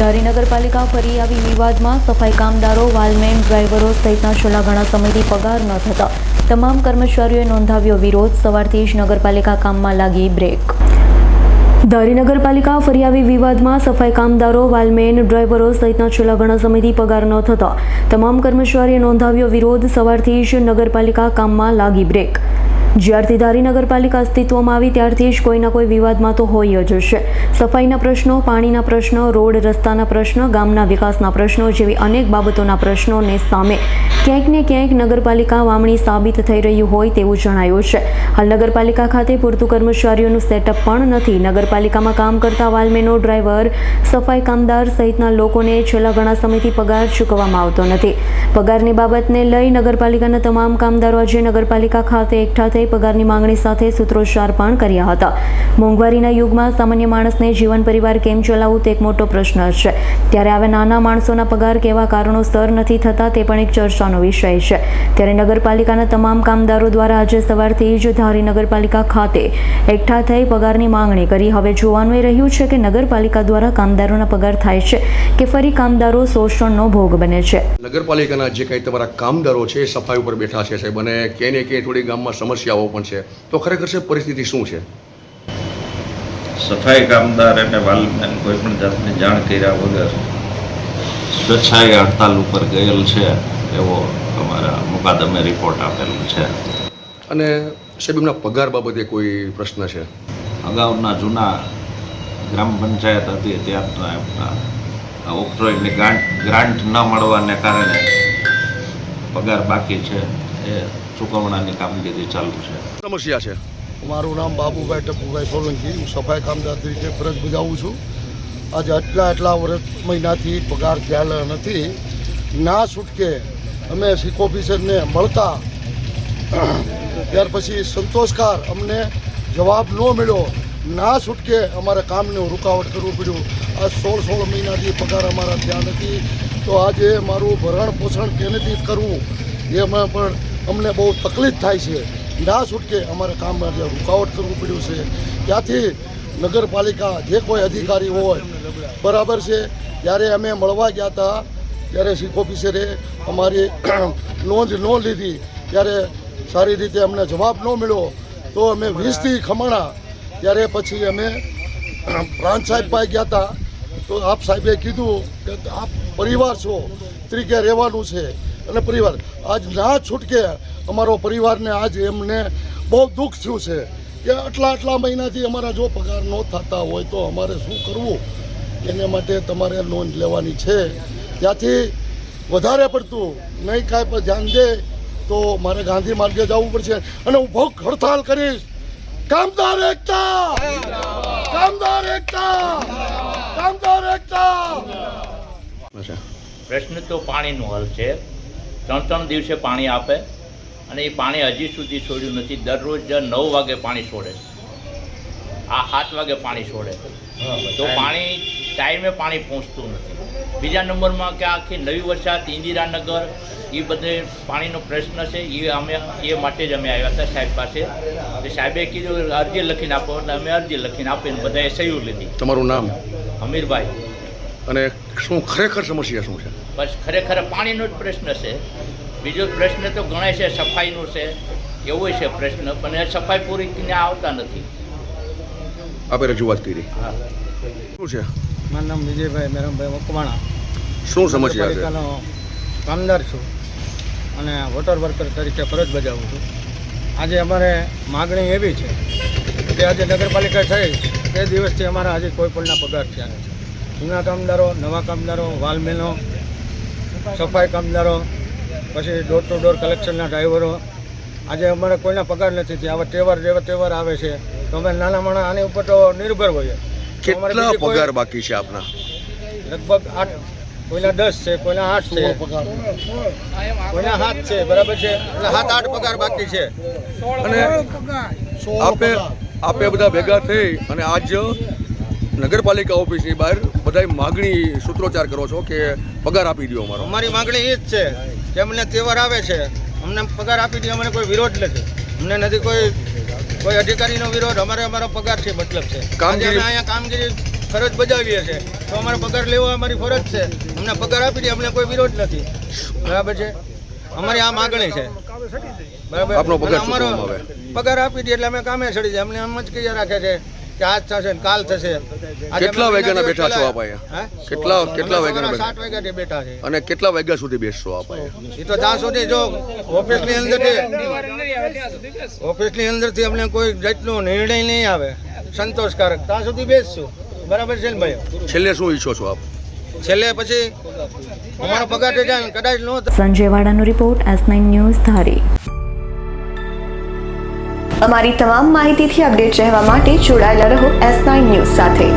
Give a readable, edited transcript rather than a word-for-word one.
ધારી નગરપાલિકા ફરી આવી વિવાદમાં સફાઈ કામદારો, વાલમેન, ડ્રાઈવરો સહિતના છેલ્લા ઘણા સમયથી પગાર ન થતા તમામ કર્મચારીઓએ નોંધાવ્યો વિરોધ. સવારથી જ નગરપાલિકા કામમાં લાગી બ્રેક. ધારી નગરપાલિકા ફરી આવી વિવાદમાં સફાઈ કામદારો, વાલમેન, ડ્રાઈવરો સહિતના છેલ્લા ઘણા સમયથી પગાર ન થતા તમામ કર્મચારીઓએ નોંધાવ્યો વિરોધ. સવારથી જ નગરપાલિકા કામમાં લાગી બ્રેક. જ્યારથી ધારી નગરપાલિકા અસ્તિત્વમાં આવી ત્યારથી જ કોઈના કોઈ વિવાદમાં તો હોય જ છે. સફાઈના પ્રશ્નો, પાણીના પ્રશ્નો, રોડ રસ્તાના પ્રશ્નો, ગામના વિકાસના પ્રશ્નો જેવી અનેક બાબતોના પ્રશ્નોને સામે ક્યાંક ને ક્યાંક નગરપાલિકા વામણી સાબિત થઈ રહ્યું હોય તેવું જણાયું છે. હાલ નગરપાલિકા ખાતે પૂરતું કર્મચારીઓનું સેટઅપ પણ નથી. નગરપાલિકામાં કામ કરતા વાલમેનો, ડ્રાઈવર, સફાઈ કામદાર સહિતના લોકોને છેલ્લા ઘણા સમયથી પગાર ચૂકવવામાં આવતો નથી. પગારની બાબતને લઈ નગરપાલિકાના તમામ કામદારો આજે નગરપાલિકા ખાતે એકઠા થઈ પગારની માંગણી સાથે સૂત્રોચ્ચાર પણ કર્યા હતા. મોંઘવારીના યુગમાં સામાન્ય માણસને જીવન પરિવાર કેમ ચલાવવું તે એક મોટો પ્રશ્ન છે. ત્યારે આવા નાના માણસોના પગાર કેવા કારણોસર નથી થતા તે પણ એક ચર્ચાનો વિષય છે. ત્યારે નગરપાલિકાના તમામ કામદારો દ્વારા આજે સવારથી જ ધારી નગરપાલિકા ખાતે એકઠા થઈ પગારની માંગણી કરી. હવે જોવાનું એ રહ્યું છે કે નગરપાલિકા દ્વારા કામદારોના પગાર થાય છે કે ફરી કામદારો શોષણનો ભોગ બને છે. નગરપાલિકાના જે કંઈ તમારા કામદારો છે એ સફાઈ ઉપર બેઠા છે સાહેબ, અને ક્યાંય ને ક્યાંય થોડી ગામમાં સમસ્યાઓ પણ છે, તો ખરેખર છે પરિસ્થિતિ શું છે? સફાઈ કામદાર અને વાલમેન કોઈ પણ જાતની જાણ કર્યા વગર સ્વેચ્છાએ હડતાલ ઉપર ગયેલ છે એવો અમારા મુકાદમે રિપોર્ટ આપેલો છે. અને સાહેબ એમના પગાર બાબતે કોઈ પ્રશ્ન છે? અગાઉના જૂના ગ્રામ પંચાયત હતી ત્યારના એમના ઓક્ટ્રોયની ગ્રાન્ટ ન મળવાને કારણે પગાર બાકી છે, એ ચૂકવણાની કામગીરી ચાલુ છે. સમસ્યા છે. મારું નામ બાબુભાઈ ટપુભાઈ સોલંકી, હું સફાઈ કામદાર તરીકે ફરજ બજાવું છું. આજે આટલા વર્ષ મહિનાથી પગાર થયેલ નથી. ના છૂટકે અમે સિક ઓફિસરને મળતા ત્યાર પછી સંતોષકાર અમને જવાબ ન મળ્યો. ના છૂટકે અમારે કામનું રૂકાવટ કરવું પડ્યું. આ 16 મહિનાથી પગાર અમારા થયા નથી. તો આજે મારું ભરણ પોષણ કેનેથી કરવું એમાં પણ અમને બહુ તકલીફ થાય છે. ના છૂટકે અમારે કામમાં જે રૂકાવટ કરવું પડ્યું છે. ત્યાંથી નગરપાલિકા જે કોઈ અધિકારી હોય બરાબર છે, જ્યારે અમે મળવા ગયા હતા ત્યારે સિક ઓફિસરે અમારી નોંધ ન લીધી. ત્યારે સારી રીતે અમને જવાબ ન મળ્યો તો અમે 20થી ખમણા. ત્યારે પછી અમે પ્રાંત સાહેબ પાસે ગયા હતા તો આપ સાહેબે કીધું કે આપ પરિવાર છો તરીકે રહેવાનું છે અને પરિવાર આજ ના છૂટકે અમારો પરિવારને આજ એમને બહુ દુઃખ થયું છે કે આટલા મહિનાથી અમારા જો પગાર ન થતા હોય તો અમારે શું કરવું, એને માટે તમારે નોંધ લેવાની છે. ત્યાંથી વધારે પડતું નહીં કાંઈ પર ધ્યાન દે તો મારે ગાંધી માર્ગે જવું પડશે અને હું ભૂખ હડતાલ કરીશ. કામદાર એકતા, કામદાર એકતા, કામદાર એકતા. પ્રશ્ન તો પાણીનો હલ છે. 3 દિવસે પાણી આપે અને એ પાણી હજી સુધી છોડ્યું નથી. દરરોજ 9 વાગે પાણી છોડે, આ 7 વાગે પાણી છોડે, તો પાણી ટાઈમે પાણી પહોંચતું નથી. બીજા નંબરમાં કે આખી નવી વરસાદ, ઇન્દિરાનગર, એ બધે પાણીનો પ્રશ્ન છે. એ માટે જ અમે આવ્યા હતા સાહેબ પાસે. સાહેબે કીધું અરજી લખીને આપો, એટલે અમે અરજી લખીને આપીને બધાએ સહી લીધી. તમારું નામ? અમીરભાઈ. અને શું ખરેખર સમસ્યા શું છે? બસ ખરેખર પાણીનો જ પ્રશ્ન છે. બીજો પ્રશ્ન તો ગણાય છે, સફાઈનો છે, એવો છે પ્રશ્ન, પણ એ સફાઈ પૂરી ત્યાં આવતા નથી. આપે રજૂઆત કરી. હા. શું છે? મારું નામ વિજયભાઈ મેરમભાઈ મકવાણા. શું સમસ્યા છે? કામદાર છું અને વોટર વર્કર તરીકે ફરજ બજાવું છું. આજે અમારે માગણી એવી છે કે આજે નગરપાલિકા થઈ તે દિવસથી અમારા આજે કોઈ પણના પગાર થયા નથી. જૂના કામદારો, નવા કામદારો, વાલમેનો, સફાઈ કામદારો, પછી ડોર ટુ ડોર કલેક્શનના ડ્રાઈવરો, આજે અમારે કોઈના પગાર નથી થયા. આવા તહેવાર આવે છે તો અમે નાના માણસ આની ઉપર તો નિર્ભર હોઈએ. કેટલા પગાર બાકી છે આપના? લગભગ 8, કોઈના 10 છે, કોઈના 8 છે, કોઈના 7 છે, બરાબર છે, એટલે 7-8 પગાર બાકી છે. અને આપે બધા ભેગા થઈ અને આજ નગરપાલિકા ઓફિસની બહાર બધા માગણી સૂત્રોચ્ચાર કરો છો કે પગાર આપી દો અમારો. અમારી માગણી એ જ છે કે અમને તહેવાર આવે છે, અમને પગાર આપી દે. અમને કોઈ વિરોધ નથી, અમને નથી કોઈ અધિકારીનો વિરોધ. અમારો પગાર છે મતલબ છે. અહીંયા કામગીરી ફરજ બજાવીએ છીએ તો અમારે પગાર લેવો અમારી ફરજ છે. અમને પગાર આપી દે, અમને કોઈ વિરોધ નથી. બરાબર છે, અમારી આ માગણી છે. બરાબર, આપનો પગાર અને અમારો ચૂકવવામાં આવે. પગાર આપી દે એટલે અમે કામે ચડી જાય. અમને એમ જ કહી રાખે છે કે આજ થશે ને કાલ થશે. આજે કેટલા અમે વાગ્યાના મહિના બેઠા છો દિવસ આપ અહીંયા? હા? કેટલા અમે વાગ્યાના સવારના બેઠા? 7 વાગ્યાથી બેઠા છે. અને કેટલા વાગ્યા સુધી બેસશો આપ અહીંયા? એ તો ત્યાં સુધી જો ઓફિસની અંદરથી અંદરથી અમને કોઈ જાતનો નિર્ણય નહીં આવે સંતોષકારક ત્યાં સુધી બેસશું. બરાબર છે ને ભાઈ? છેલ્લે શું ઈચ્છો છો આપ? છેલ્લે પછી અમારો પગાર થઈ જાય ને કદાચ નો સંજય વાડાનો રિપોર્ટ S9 ન્યૂઝ ધારી. અમારી તમામ માહિતીથી અપડેટ રહેવા માટે જોડાયેલા રહો S9 ન્યૂઝ સાથે.